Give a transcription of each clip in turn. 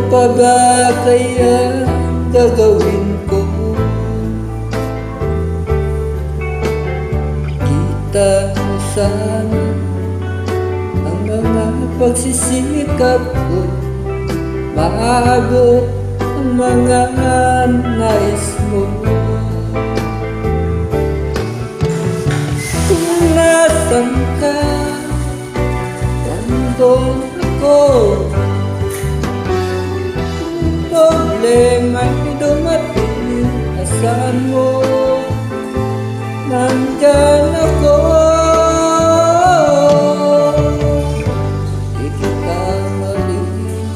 pa ba kaya gagawin ko? Kita mo sana ang mga pagsisikap ko, maabot ang mga nais mo. Kung nasan ka, nandun ako. Problema'y dumating, asan mo? Nandyan ako. Di kita malinis,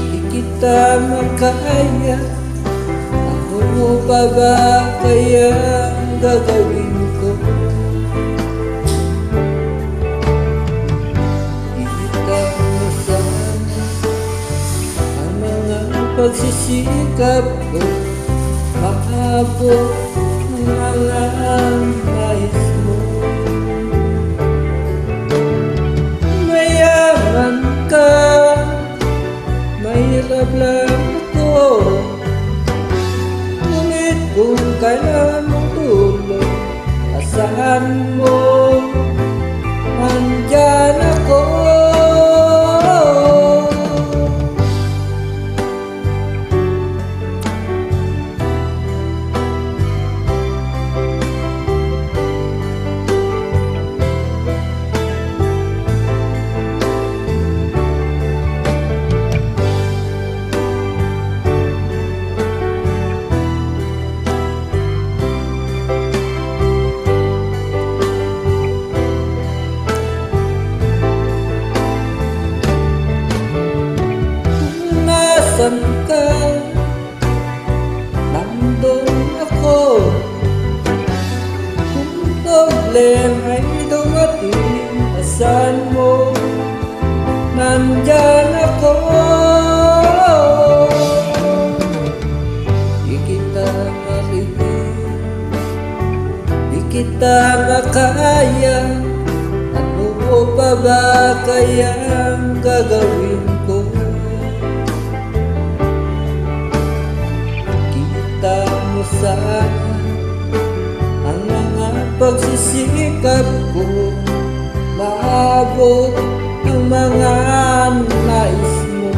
di kita makaya. Ano pa ba kaya ang gagawin ko? Kita mo sana ang mga pagsisikap ko, maabot ang mga nais mo. Mayaman ka, mahirap lang ako, ngunit kung kailangan mong tulong, asahan mo, nandyan ako. Nasaan ka? Nandun ako. Kung problema'y dumating, asan mo? Nandyan ako. Di kita malinis, di kita makaya. Ano pa ba kaya ang gagawin ko? Kita mo sana ang mga pagsisikap ko, maabot ang mga nais mo.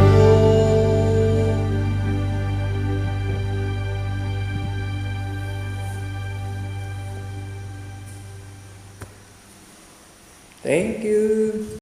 Thank you.